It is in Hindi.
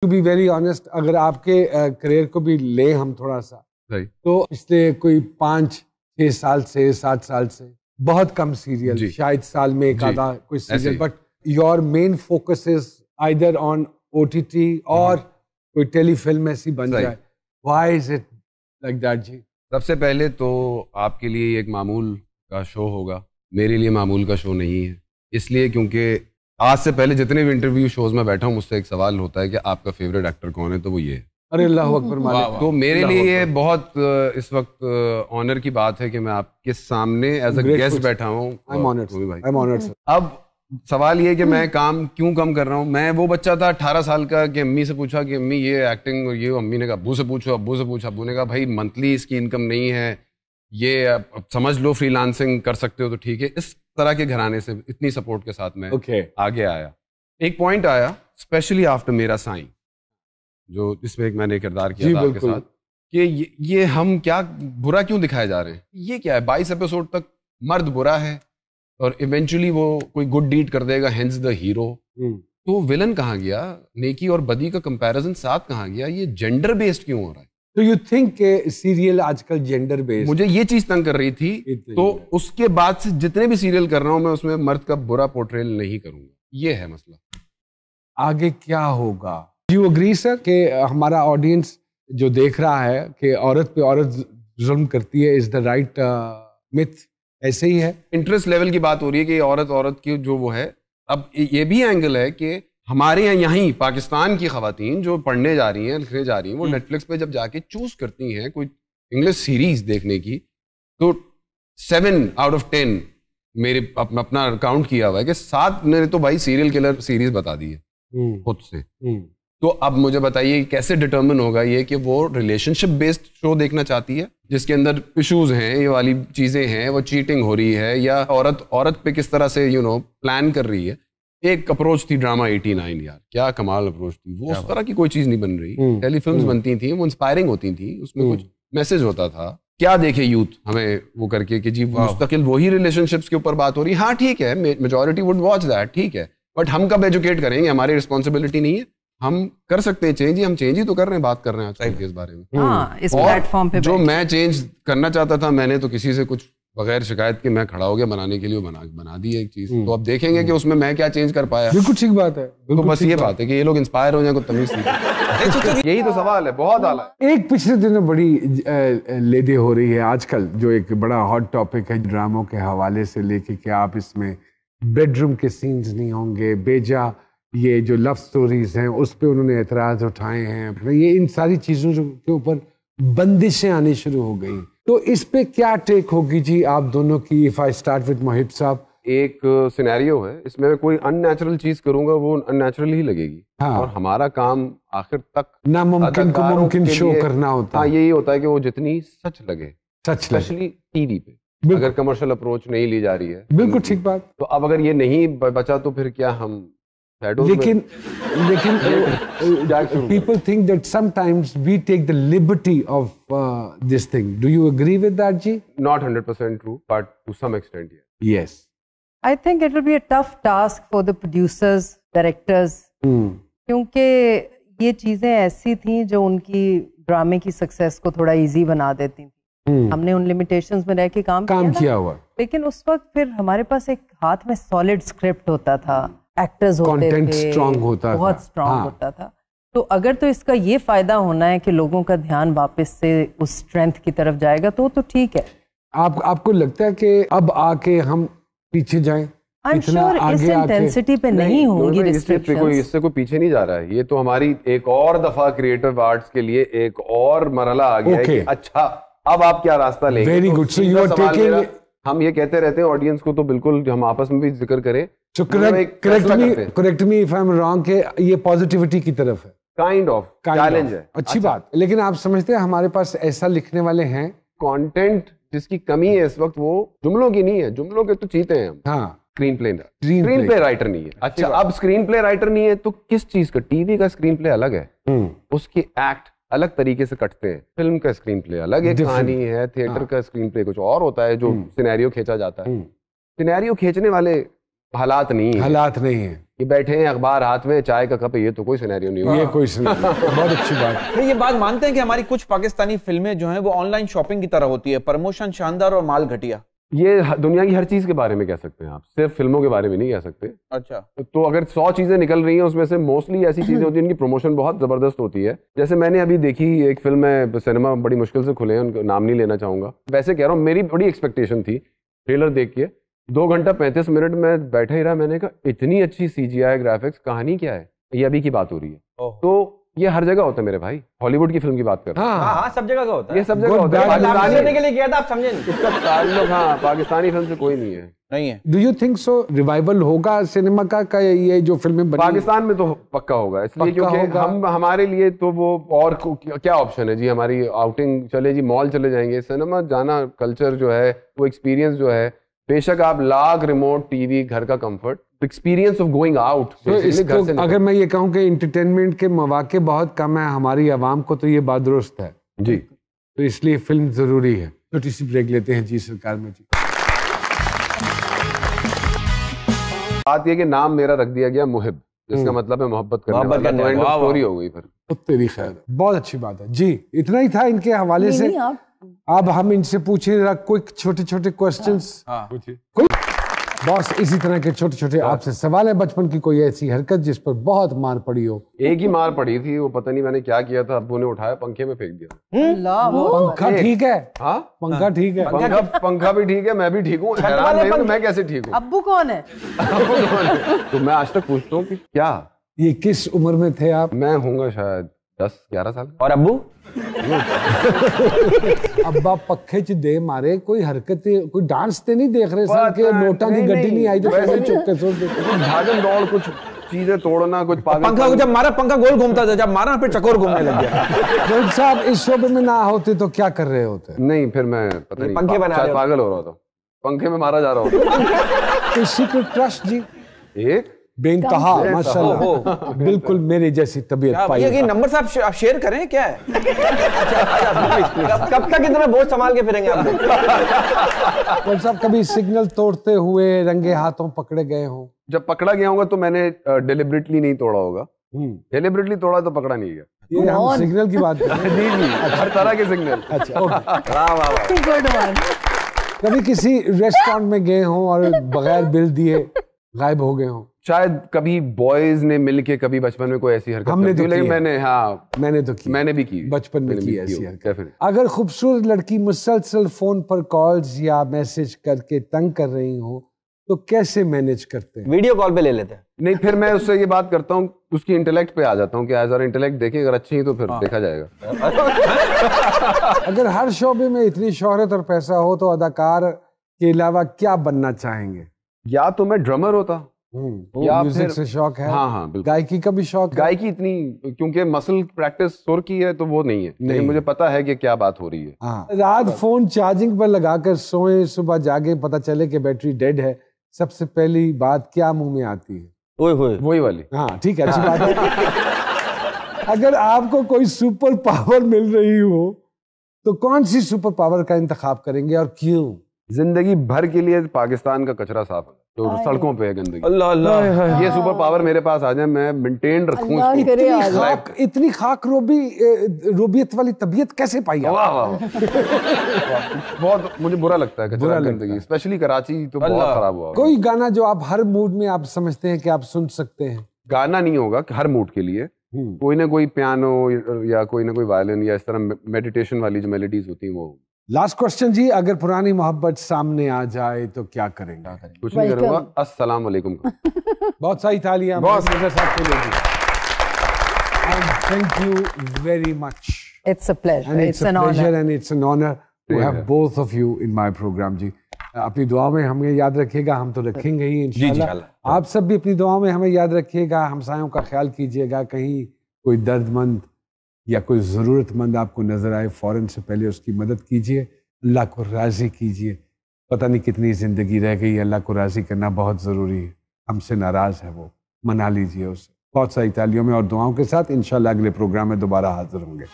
टू बी वेरी ऑनेस्ट, अगर आपके करियर को भी ले हम थोड़ा सा, तो पिछले कोई 5-6 साल से 7 साल से बहुत कम सीरियल, शायद साल में एक आधा कोई serial, but your main focus is either on OTT or कोई टेलीफिल्म ऐसी बन जाए. Why is it like that ji? सबसे पहले तो आपके लिए एक मामूल का शो होगा, मेरे लिए मामूल का शो नहीं है. इसलिए क्योंकि आज से पहले जितने भी इंटरव्यू शोज में बैठा हूँ, मुझसे एक सवाल होता है कि आपका फेवरेट एक्टर कौन है, तो वो ये है. अरे अल्लाह अकबर मालिक. तो मेरे लिए ये बहुत इस वक्त ऑनर की बात है कि मैं आपके सामने एज अ गेस्ट बैठा हूँ. अब सवाल ये कि मैं काम क्यों कम कर रहा हूँ. मैं वो बच्चा था 18 साल का कि अम्मी से पूछा कि अम्मी ये एक्टिंग और ये, अम्मी ने कहा अब्बू से पूछो, अब्बू से पूछा, अब्बू ने कहा भाई मंथली इसकी इनकम नहीं है, ये अब समझ लो फ्रीलांसिंग कर सकते हो तो ठीक है. इस तरह के घराने से इतनी सपोर्ट के साथ मैं आगे आया. एक पॉइंट आया स्पेशली आफ्टर मेरा साईं, जो इसमें एक मैंने किरदार किया था आपके साथ, कि ये हम क्या बुरा क्यों दिखाए जा रहे हैं. ये क्या है, 22 एपिसोड तक मर्द बुरा है और इवेंचुअली वो कोई गुड डीड कर देगा, हेंस द हीरो. तो विलन कहाँ गया, नेकी और बदी का कंपैरिजन साथ कहाँ गया, ये जेंडर बेस्ड क्यों हो रहा है. तो यू थिंक सीरियल आजकल जेंडर बेस्ड? मुझे ये चीज तंग कर रही थी, तो उसके बाद से जितने भी सीरियल कर रहा हूं मैं उसमें मर्द का बुरा पोर्ट्रेल नहीं करूंगा. ये है मसला. आगे क्या होगा? यू अग्री सर कि हमारा ऑडियंस जो देख रहा है कि औरत पे औरत जुल्म करती है, इज द राइट मिथ? ऐसे ही है. इंटरेस्ट लेवल की बात हो रही है कि औरत की जो वो है. अब ये भी एंगल है कि हमारे यहाँ पाकिस्तान की खवातीन जो पढ़ने जा रही हैं, लिखने जा रही हैं, वो नेटफ्लिक्स पे जब जाके चूज करती हैं कोई इंग्लिश सीरीज देखने की, तो 7 out of 10 मेरे अपना काउंट किया हुआ है कि 7 ने तो भाई सीरियल किलर सीरीज बता दी है खुद से. तो अब मुझे बताइए कैसे डिटर्मिन होगा ये कि वो रिलेशनशिप बेस्ड शो देखना चाहती है जिसके अंदर इश्यूज हैं, ये वाली चीजें हैं, वो चीटिंग हो रही है, या औरत पे किस तरह से प्लान कर रही है. एक अप्रोच थी ड्रामा 89, यार क्या कमाल अप्रोच थी वो. उस तरह की कोई चीज नहीं बन रही. टेलीफिल्म्स बनती थी, वो इंस्पायरिंग होती थी, उसमें कुछ मैसेज होता था. क्या देखे यूथ हमें वो करके कि जी मुस्तकिल वही रिलेशनशिप्स के ऊपर बात हो रही है. हाँ ठीक है, मेजॉरिटी वुड वॉच दैट, ठीक है, बट हम कब एजुकेट करेंगे? हमारी रिस्पॉन्सिबिलिटी नहीं है? हम कर सकते हैं चेंज, हम चेंज ही तो कर रहे हैं, बात कर रहे हैं आजकल के इस बारे में. इस प्लेटफॉर्म पे जो मैं चेंज करना चाहता था, मैंने तो किसी से कुछ बगैर शिकायत के मैं खड़ा हो गया बनाने के लिए, बना दी है एक चीज. तो अब देखेंगे कि उसमें मैं क्या चेंज कर पाया. बिल्कुल ठीक बात है. तो बस ये बात है कि ये लोग इंस्पायर हो जाए, कुछ तमीज सीखें. यही तो सवाल है, बहुत आला. एक पिछले दिनों बड़ी लेदे हो रही है आजकल, जो एक बड़ा हॉट टॉपिक है ड्रामों के हवाले से लेके कि आप इसमें बेडरूम के सीन्स नहीं होंगे, बेजा ये जो लव स्टोरीज हैं उस पे उन्होंने एतराज उठाए हैं. ये इन सारी चीजों के ऊपर बंदिशें आनी शुरू हो गई. तो इस पे क्या टेक होगी जी आप दोनों की? इफ आई स्टार्ट विद मोहित साहब. एक सिनेरियो है, इसमें मैं कोई अननेचुरल चीज करूंगा वो अननेचुरल ही लगेगी. हाँ. और हमारा काम आखिर तक नामुमकिन को मुमकिन शो करना होता है. यही होता है कि वो जितनी सच लगे, स्पेशली टीवी पे अगर कमर्शियल अप्रोच नहीं ली जा रही है. बिल्कुल ठीक बात. तो अब अगर ये नहीं बचा तो फिर क्या हम लेकिन people think that sometimes we take the liberty of this thing. Do you agree with that, Ji? Not 100% true, but to some extent, yes. Yes. I think it will be a tough task for the producers, directors. क्योंकि ये चीजें ऐसी थी जो उनकी ड्रामे की सक्सेस को थोड़ा इजी बना देती थी. हमने उन लिमिटेशंस में रह के काम किया हुआ. लेकिन उस वक्त फिर हमारे पास एक हाथ में सॉलिड स्क्रिप्ट होता था, एक्टर्स होते थे, स्ट्रांग होता बहुत स्ट्रांग होता था. तो अगर तो इसका ये फायदा होना है कि लोगों का ध्यान वापस से उस स्ट्रेंथ की तरफ जाएगा तो ठीक है. आपको लगता है कि अब आके हम पीछे जाएं? I'm sure इस इंटेंसिटी पे नहीं होंगी रिस्ट्रिक्शंस. इससे कोई पीछे नहीं जा रहा है. ये तो हमारी एक और दफा क्रिएटिव आर्ट्स के लिए एक और मरहला आ गया है कि अच्छा अब आप क्या रास्ता लेंगे. Very good. So you are taking, हम ये कहते रहते हैं ऑडियंस को, तो बिल्कुल हम आपस में भी जिक्र करें. So correct me if I'm wrong कि ये पॉजिटिविटी की तरफ है. काइंड ऑफ चैलेंज है. अच्छी बात. लेकिन आप समझते हैं हमारे पास ऐसा लिखने वाले हैं? कंटेंट जिसकी कमी है इस वक्त वो जुमलों की नहीं है. जुमलों के तो चीते हैं हम. हाँ. स्क्रीन प्ले राइटर नहीं है. अच्छा अब स्क्रीन प्ले राइटर नहीं है तो किस चीज का? टीवी का स्क्रीन प्ले अलग है, उसके एक्ट अलग तरीके से कटते हैं. फिल्म का स्क्रीन प्ले अलग एक कहानी है. थिएटर का स्क्रीन प्ले कुछ और होता है जो सिनेरियो खींचा जाता है. सिनेरियो खींचने वाले हालात नहीं है, हालात नहीं है, ये बैठे हैं अखबार हाथ में, चाय का कप है, ये तो कोई सिनेरियो नहीं हुआ। ये कोई सिनेरियो। बहुत अच्छी बात। ये बात मानते हैं कि हमारी कुछ पाकिस्तानी फिल्में जो हैं वो ऑनलाइन शॉपिंग की तरह होती है, प्रमोशन शानदार और माल घटिया। ये दुनिया की हर चीज के बारे में कह सकते हैं आप, सिर्फ फिल्मों के बारे में नहीं कह सकते। अच्छा, तो अगर 100 चीजें निकल रही हैं उसमें से मोस्टली ऐसी चीजें होती हैं जिनकी प्रमोशन बहुत जबरदस्त होती है। जैसे मैंने अभी देखी एक फिल्म है, सिनेमा बड़ी मुश्किल से खुले हैं, उनका नाम नहीं लेना चाहूंगा, वैसे कह रहा हूँ मेरी बड़ी एक्सपेक्टेशन थी, ट्रेलर देख के 2 घंटा 35 मिनट में बैठा ही रहा, मैंने कहा इतनी अच्छी CGI ग्राफिक्स, कहानी क्या है, ये अभी की बात हो रही है। तो ये हर जगह होता है मेरे भाई, हॉलीवुड की फिल्म की बात कर रहा हूं। हाँ, सब जगह का होता है, ये सब जगह होता है। पाकिस्तानी के लिए किया था, आप समझे नहीं, इसका ताल्लुक हाँ पाकिस्तानी फिल्म से कोई नहीं है। नहीं है। Do you think so revival होगा सिनेमा का ये जो फिल्में बनी पाकिस्तान में तो पक्का होगा, इसलिए क्योंकि हम हमारे लिए तो वो और क्या ऑप्शन है जी, हमारी आउटिंग चले जी, मॉल चले जाएंगे, सिनेमा जाना कल्चर जो है वो एक्सपीरियंस जो है, बेशक आप लाख रिमोट टीवी घर का comfort, experience of going out. अगर मैं ये कहूँ कि एंटरटेनमेंट के मौके बहुत कम है हमारी आवाम को, तो ये बात दुरुस्त है जी, तो इसलिए फिल्म जरूरी है। छोटी सी ब्रेक लेते हैं जी सरकार में जी। बात ये कि नाम मेरा रख दिया गया मुहिब, जिसका मतलब है मोहब्बत करने वाला, तो एंड ऑफ स्टोरी हो गई फिर। तो तेरी खैर, बहुत अच्छी बात है जी। इतना ही था इनके हवाले से। अब हम इनसे पूछे जरा क्विक छोटे छोटे क्वेश्चंस। बॉस, इसी तरह के छोटे छोटे आपसे सवाल है, बचपन की कोई ऐसी हरकत जिस पर बहुत मार पड़ी हो? एक ही मार पड़ी थी, वो पता नहीं मैंने क्या किया था, अब्बू ने उठाया पंखे में फेंक दिया। पंखा ठीक है? हाँ पंखा ठीक है, पंखा भी ठीक है, मैं भी ठीक हूँ, हैरान नहीं हूँ मैं कैसे ठीक हूँ। अब्बू कौन है? तो मैं आज तक पूछता हूँ कि क्या ये किस उम्र में थे आप? मैं होऊंगा शायद 10-11 साल। और अब्बू? अब्बा पक्खे च दे मारे, कोई हरकत कोई डांस ते नहीं देख रहे सर के नोटा की गड्डी नहीं आई तो चुप के सो भागम दौड़, कुछ चीजें तोड़ना, कुछ पागल। पंखा को जब मारा पंखा गोल घूमता था, जब मारा फिर चकोर घूमने लग गया। रोहित साहब इस शोबे में ना होते तो क्या कर रहे होते? नहीं, फिर मैं पता नहीं पंखे बना शायद पागल हो रहा था, पंखे में मारा जा रहा होता। सीक्रेट क्रश जी एक बेइंतहा माशाल्लाह, बिल्कुल मेरे जैसी तबीयत पाई। ये नंबर से आप शेयर करें क्या है? कब तक इतना बोझ संभाल के फिरेंगे आप? कौन साहब कभी सिग्नल तोड़ते हुए रंगे हाथों पकड़े गए हो? जब पकड़ा गया होगा तो मैंने डिलिबरेटली नहीं तोड़ा होगा, डिलिबरेटली तोड़ा तो पकड़ा नहीं गया। ये हम सिग्नल की बात कर रहे हैं। जी, हर तरह के सिग्नल। अच्छा, कभी किसी रेस्टोरेंट में गए हो और बगैर बिल दिए गायब हो गए हो? शायद कभी बॉयज ने मिलके कभी बचपन में कोई ऐसी हरकत हमने तो लेकिन मैंने भी की, बचपन में की ऐसी हरकत। अगर खूबसूरत लड़की मुसलसल फोन पर कॉल्स या मैसेज करके तंग कर रही हो तो कैसे मैनेज करते हैं? वीडियो कॉल पे ले लेते हैं। नहीं, फिर मैं उससे ये बात करता हूँ, उसकी इंटेलेक्ट पे आ जाता हूँ कि एज आवर इंटेलेक्ट देखें, अगर अच्छी है तो फिर देखा जाएगा। अगर हर शोबे में इतनी शोहरत और पैसा हो तो अदाकार के अलावा क्या बनना चाहेंगे? या तो मैं ड्रमर होता, या म्यूजिक से शौक है? हाँ बिल्कुल। गायकी का भी शौक है? गायकी इतनी, क्योंकि मसल प्रैक्टिस सुर की है तो वो नहीं है, लेकिन मुझे पता है कि क्या बात हो रही है। हाँ। रात फोन चार्जिंग पर लगाकर सोए, सुबह जागे पता चले कि बैटरी डेड है, सबसे पहली बात क्या मुंह में आती है? वही वाली। हाँ ठीक है, अच्छी बात है। अगर आपको कोई सुपर पावर मिल रही हो तो कौन सी सुपर पावर का इंतखाब करेंगे और क्यों? जिंदगी भर के लिए पाकिस्तान का कचरा साफ है जो सड़कों पे है, गंदगी। अल्लाह अल्लाह, ये सुपर पावर मेरे पास आ जाए, मैं मेंटेन रखूं इसको। इतनी खाक रोबियत वाली तबीयत कैसे पाई? बहुत मुझे बुरा लगता है कचरा, गंदगी, स्पेशली कराची तो बहुत खराब हुआ। कोई गाना जो आप हर मूड में आप समझते हैं कि आप सुन सकते हैं? गाना नहीं होगा हर मूड के लिए, कोई ना कोई पियानो या कोई ना कोई वायलिन या इस तरह मेडिटेशन वाली जो मेलोडीज होती हैं वो। लास्ट क्वेश्चन जी, अगर पुरानी मोहब्बत सामने आ जाए तो क्या करेंगे? कुछ नहीं करूंगा, अस्सलाम वालेकुम। बहुत सारी तालियां बॉस साहब के लिए। Thank you very much. It's a pleasure. And it's a pleasure and it's an honor to have both of you in my program जी। अपनी दुआ में हमें याद रखिएगा, हम तो रखेंगे ही इंशाल्लाह। आप सब भी अपनी दुआ में हमें याद रखिएगा, हमसायों का ख्याल कीजिएगा, कहीं कोई दर्दमंद या कोई ज़रूरतमंद आपको नज़र आए फ़ौरन से पहले उसकी मदद कीजिए, अल्लाह को राज़ी कीजिए। पता नहीं कितनी ज़िंदगी रह गई, अल्लाह को राज़ी करना बहुत ज़रूरी है। हमसे नाराज़ है वो, मना लीजिए उसे। बहुत सारी तालियों में और दुआओं के साथ इंशाल्लाह अगले प्रोग्राम में दोबारा हाजिर होंगे।